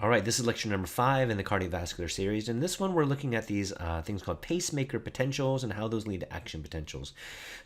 All right, this is lecture number 5 in the cardiovascular series. In this one, we're looking at these things called pacemaker potentials and how those lead to action potentials.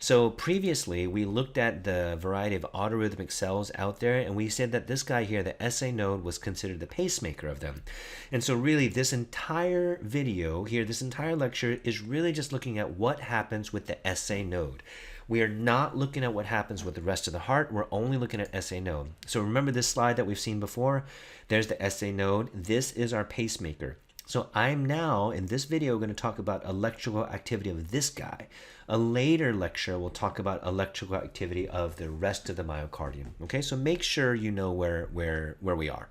So previously, we looked at the variety of autorhythmic cells out there, and we said that this guy here, the SA node, was considered the pacemaker of them. And so really, this entire video here, this entire lecture, is really just looking at what happens with the SA node. We are not looking at what happens with the rest of the heart. We're only looking at SA node. So remember this slide that we've seen before? There's the SA node. This is our pacemaker. So I'm now, in this video, going to talk about electrical activity of this guy. A later lecture will talk about electrical activity of the rest of the myocardium. Okay, so make sure you know where we are.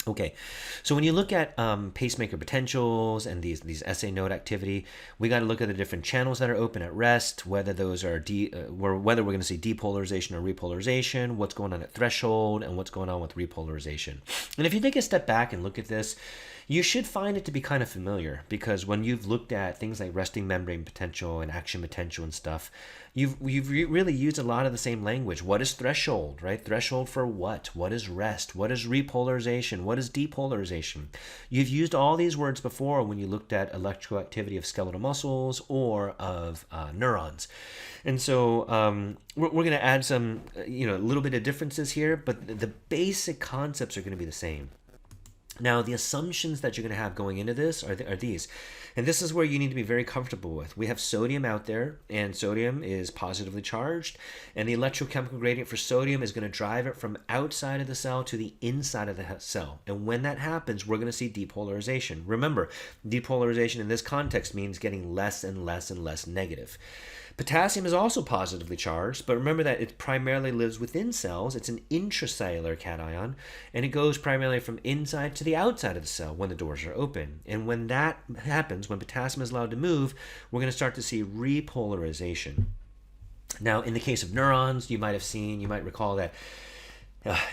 Okay, so when you look at pacemaker potentials and these SA node activity, we got to look at the different channels that are open at rest, whether those are whether we're going to see depolarization or repolarization, what's going on at threshold, and what's going on with repolarization. And if you take a step back and look at this, you should find it to be kind of familiar, because when you've looked at things like resting membrane potential and action potential and stuff, you've really used a lot of the same language. What is threshold, right? Threshold for what? What is rest? What is repolarization? What is depolarization? You've used all these words before when you looked at electrical activity of skeletal muscles or of neurons. And so we're going to add some, a little bit of differences here, but the basic concepts are going to be the same. Now, the assumptions that you're going to have going into this are these. And this is where you need to be very comfortable with. We have sodium out there, and sodium is positively charged. And the electrochemical gradient for sodium is going to drive it from outside of the cell to the inside of the cell. And when that happens, we're going to see depolarization. Remember, depolarization in this context means getting less and less and less negative. Potassium is also positively charged, but remember that it primarily lives within cells. It's an intracellular cation, and it goes primarily from inside to the outside of the cell when the doors are open. And when that happens, when potassium is allowed to move, we're going to start to see repolarization. Now, in the case of neurons, you might recall that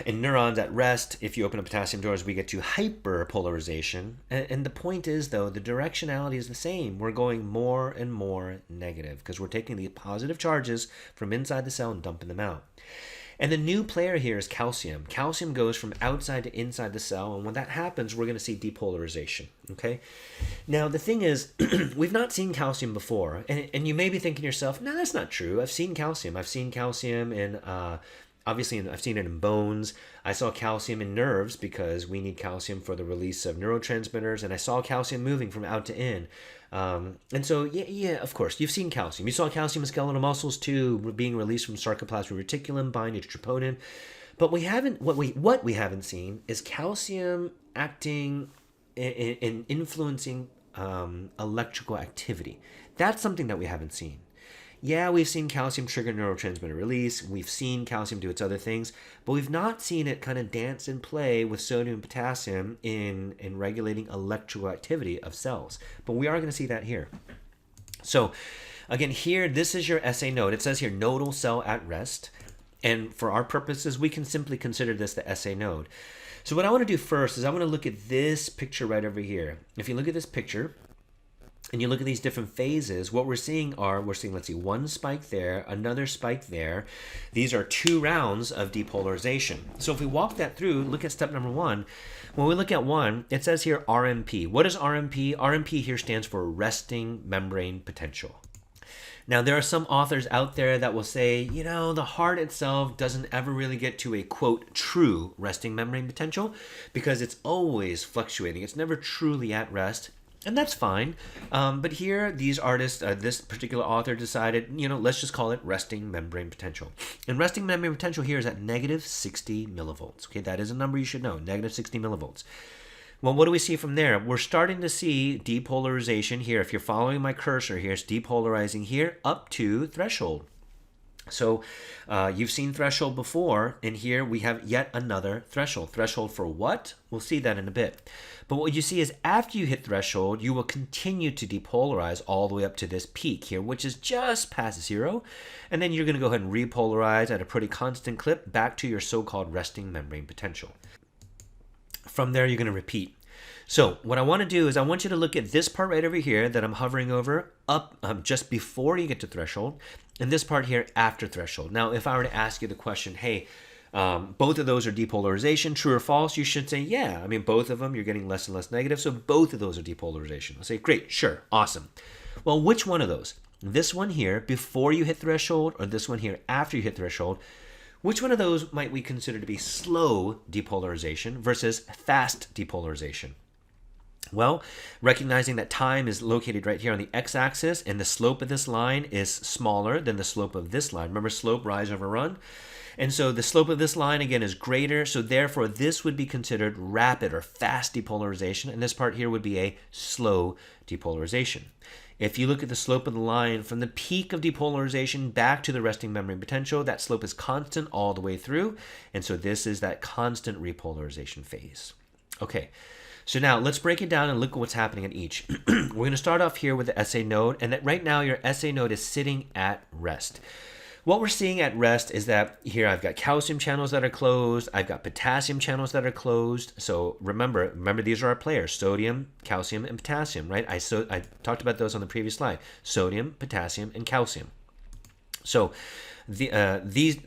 in neurons at rest, if you open up potassium doors, we get to hyperpolarization. And the point is, though, the directionality is the same. We're going more and more negative because we're taking the positive charges from inside the cell and dumping them out. And the new player here is calcium. Calcium goes from outside to inside the cell, and when that happens, we're going to see depolarization. Okay. Now, the thing is, we've not seen calcium before, and you may be thinking to yourself, no, that's not true. I've seen calcium. I've seen calcium in obviously, I've seen it in bones. I saw calcium in nerves because we need calcium for the release of neurotransmitters, and I saw calcium moving from out to in. And so, yeah, of course, you've seen calcium. You saw calcium in skeletal muscles too, being released from sarcoplasmic reticulum, binding to troponin. But we haven't. What we haven't seen is calcium acting and influencing electrical activity. That's something that we haven't seen. Yeah, we've seen calcium trigger neurotransmitter release. We've seen calcium do its other things, but we've not seen it kind of dance and play with sodium and potassium in regulating electrical activity of cells. But we are going to see that here. So again, here, this is your SA node. It says here nodal cell at rest. And for our purposes, we can simply consider this the SA node. So what I want to do first is I want to look at this picture right over here. If you look at this picture, and you look at these different phases, what we're seeing, let's see, one spike there, another spike there. These are 2 rounds of depolarization. So if we walk that through, look at step number 1. When we look at 1, it says here RMP. What is RMP? RMP here stands for resting membrane potential. Now, there are some authors out there that will say, the heart itself doesn't ever really get to a, quote, true resting membrane potential because it's always fluctuating. It's never truly at rest. And that's fine. But here, these artists, this particular author decided, let's just call it resting membrane potential. And resting membrane potential here is at negative 60 millivolts. Okay, that is a number you should know, negative 60 millivolts. Well, what do we see from there? We're starting to see depolarization here. If you're following my cursor here, it's depolarizing here up to threshold. So you've seen threshold before, and here we have yet another threshold. Threshold for what? We'll see that in a bit. But what you see is after you hit threshold, you will continue to depolarize all the way up to this peak here, which is just past 0. And then you're going to go ahead and repolarize at a pretty constant clip back to your so-called resting membrane potential. From there, you're going to repeat. So what I want to do is I want you to look at this part right over here that I'm hovering over up just before you get to threshold, and this part here after threshold. Now, if I were to ask you the question, hey, Both of those are depolarization. True or false? You should say, yeah. I mean, both of them, you're getting less and less negative. So both of those are depolarization. I'll say, great, sure, awesome. Well, which one of those? This one here before you hit threshold, or this one here after you hit threshold? Which one of those might we consider to be slow depolarization versus fast depolarization? Well, recognizing that time is located right here on the x-axis and the slope of this line is smaller than the slope of this line. Remember, slope, rise over run? And so the slope of this line, again, is greater. So therefore, this would be considered rapid or fast depolarization. And this part here would be a slow depolarization. If you look at the slope of the line from the peak of depolarization back to the resting membrane potential, that slope is constant all the way through. And so this is that constant repolarization phase. Okay, so now let's break it down and look at what's happening at each. We're going to start off here with the SA node, and that right now your SA node is sitting at rest. What we're seeing at rest is that here I've got calcium channels that are closed. I've got potassium channels that are closed. So remember these are our players, sodium, calcium, and potassium, right? I talked about those on the previous slide, sodium, potassium, and calcium. So these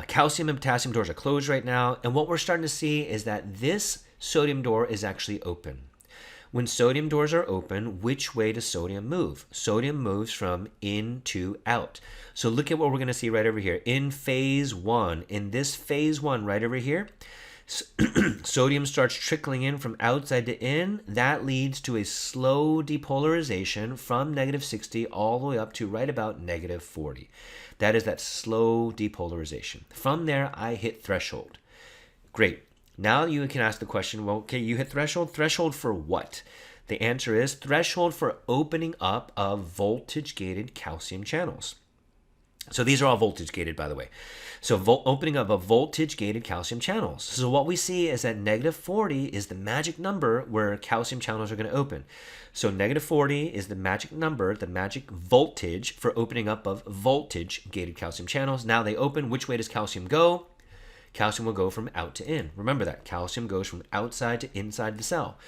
calcium and potassium doors are closed right now. And what we're starting to see is that this sodium door is actually open. When sodium doors are open, which way does sodium move? Sodium moves from in to out. So look at what we're going to see right over here. In phase one, in this phase one right over here, sodium starts trickling in from outside to in. That leads to a slow depolarization from -60 all the way up to right about -40. That is that slow depolarization. From there, I hit threshold. Great. Now you can ask the question, well, okay, you hit threshold. Threshold for what? The answer is threshold for opening up of voltage-gated calcium channels. So these are all voltage-gated, by the way. So opening up of voltage-gated calcium channels. So what we see is that -40 is the magic number where calcium channels are going to open. So -40 is the magic number, the magic voltage for opening up of voltage-gated calcium channels. Now they open. Which way does calcium go? Calcium will go from out to in. Remember that. Calcium goes from outside to inside the cell.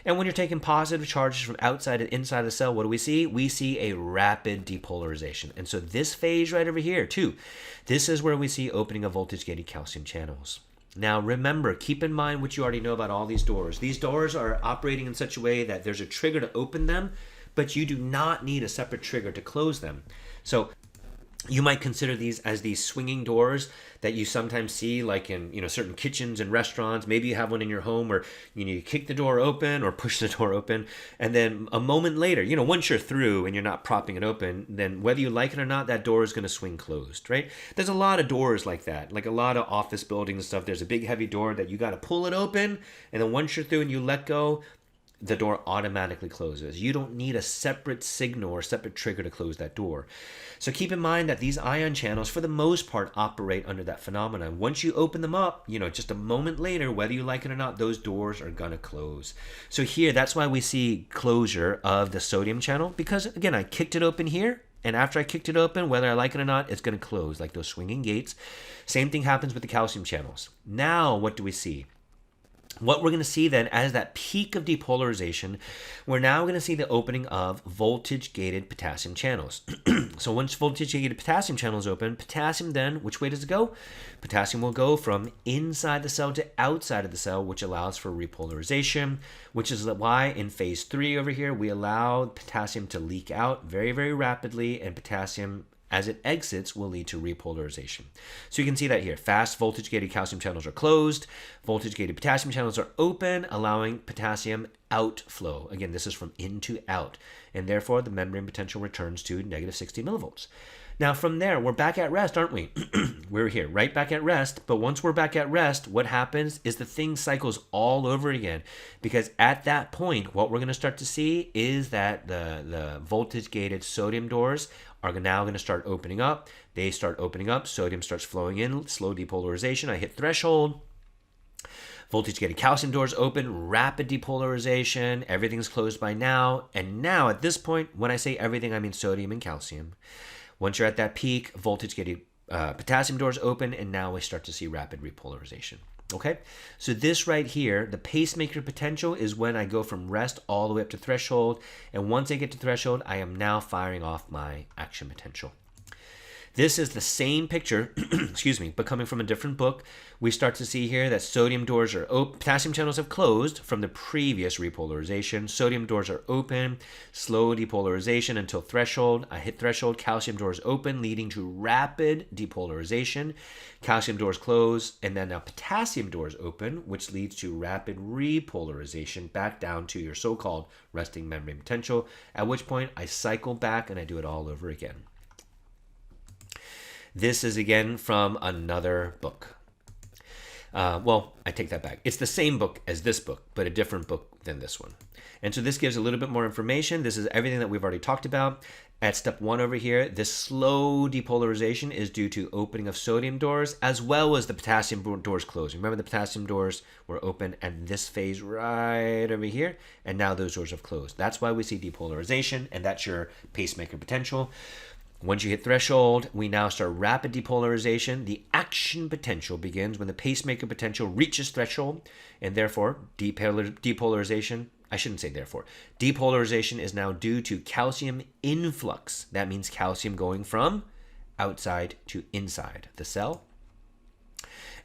And when you're taking positive charges from outside to inside the cell, what do we see? We see a rapid depolarization. And so this phase right over here, too, this is where we see opening of voltage-gated calcium channels. Now, remember, keep in mind what you already know about all these doors. These doors are operating in such a way that there's a trigger to open them, but you do not need a separate trigger to close them. So you might consider these as these swinging doors that you sometimes see like in certain kitchens and restaurants. Maybe you have one in your home where you kick the door open or push the door open, and then a moment later, once you're through and you're not propping it open, then whether you like it or not, that door is going to swing closed, right? There's a lot of doors like that, like a lot of office buildings and stuff. There's a big heavy door that you got to pull it open, and then once you're through and you let go, the door automatically closes. You don't need a separate signal or separate trigger to close that door. So keep in mind that these ion channels, for the most part, operate under that phenomenon. Once you open them up, just a moment later, whether you like it or not, those doors are going to close. So here, that's why we see closure of the sodium channel, because, again, I kicked it open here, and after I kicked it open, whether I like it or not, it's going to close, like those swinging gates. Same thing happens with the calcium channels. Now, what do we see? What we're going to see then as that peak of depolarization, we're now going to see the opening of voltage-gated potassium channels. So once voltage-gated potassium channels open, potassium then, which way does it go? Potassium will go from inside the cell to outside of the cell, which allows for repolarization, which is why in phase 3 over here, we allow potassium to leak out very, very rapidly, and potassium, as it exits, will lead to repolarization. So you can see that here. Fast voltage-gated calcium channels are closed. Voltage-gated potassium channels are open, allowing potassium outflow. Again, this is from in to out. And therefore, the membrane potential returns to -60 millivolts. Now, from there, we're back at rest, aren't we? We're here, right back at rest. But once we're back at rest, what happens is the thing cycles all over again. Because at that point, what we're going to start to see is that the voltage-gated sodium doors are now going to start opening up. They start opening up. Sodium starts flowing in. Slow depolarization. I hit threshold. Voltage-gated calcium doors open. Rapid depolarization. Everything's closed by now. And now, at this point, when I say everything, I mean sodium and calcium. Once you're at that peak, voltage-gated potassium doors open, and now we start to see rapid repolarization. Okay, so this right here, the pacemaker potential, is when I go from rest all the way up to threshold. And once I get to threshold, I am now firing off my action potential. This is the same picture, excuse me, but coming from a different book. We start to see here that sodium doors are open, potassium channels have closed from the previous repolarization. Sodium doors are open, slow depolarization until threshold. I hit threshold, calcium doors open, leading to rapid depolarization. Calcium doors close, and then now potassium doors open, which leads to rapid repolarization back down to your so-called resting membrane potential, at which point I cycle back and I do it all over again. This is again from another book. Well, I take that back. It's the same book as this book, but a different book than this one. And so this gives a little bit more information. This is everything that we've already talked about. At step 1 over here, this slow depolarization is due to opening of sodium doors as well as the potassium doors closing. Remember, the potassium doors were open and this phase right over here, and now those doors have closed. That's why we see depolarization, and that's your pacemaker potential. Once you hit threshold, we now start rapid depolarization. The action potential begins when the pacemaker potential reaches threshold, and therefore depolarization, I shouldn't say therefore, depolarization is now due to calcium influx. That means calcium going from outside to inside the cell.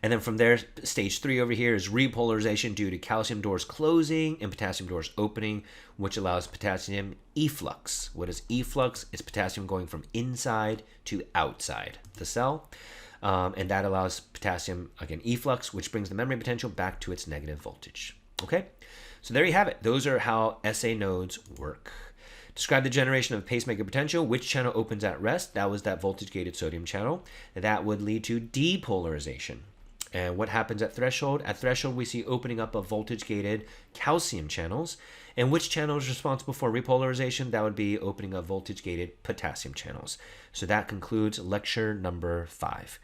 And then from there, stage 3 over here is repolarization due to calcium doors closing and potassium doors opening, which allows potassium efflux. What is efflux? It's potassium going from inside to outside the cell. And that allows potassium, again, efflux, which brings the membrane potential back to its negative voltage. Okay, so there you have it. Those are how SA nodes work. Describe the generation of pacemaker potential. Which channel opens at rest? That was that voltage-gated sodium channel. That would lead to depolarization. And what happens at threshold? At threshold, we see opening up of voltage-gated calcium channels. And which channel is responsible for repolarization? That would be opening of voltage-gated potassium channels. So that concludes lecture number 5.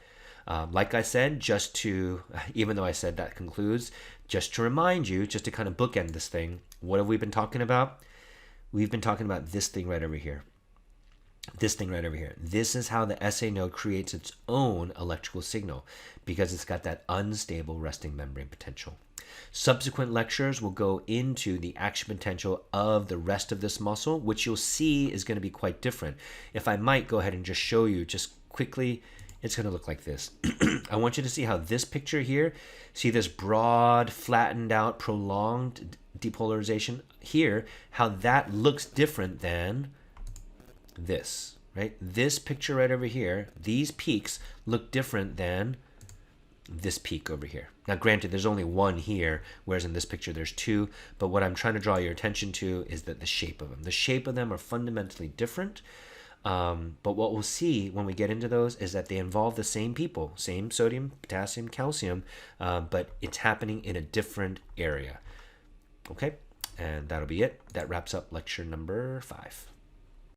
Like I said, just to, even though I said that concludes, just to remind you, just to kind of bookend this thing, what have we been talking about? We've been talking about this thing right over here. This thing right over here. This is how the SA node creates its own electrical signal because it's got that unstable resting membrane potential. Subsequent lectures will go into the action potential of the rest of this muscle, which you'll see is going to be quite different. If I might go ahead and just show you just quickly, it's going to look like this. I want you to see how this picture here, see this broad, flattened out, prolonged depolarization here, how that looks different than this, right? This picture right over here, these peaks look different than this peak over here. Now, granted, there's only one here, whereas in this picture there's 2, but what I'm trying to draw your attention to is that the shape of them. The shape of them are fundamentally different, but what we'll see when we get into those is that they involve the same people, same sodium, potassium, calcium, but it's happening in a different area. Okay, and that'll be it. That wraps up lecture number 5.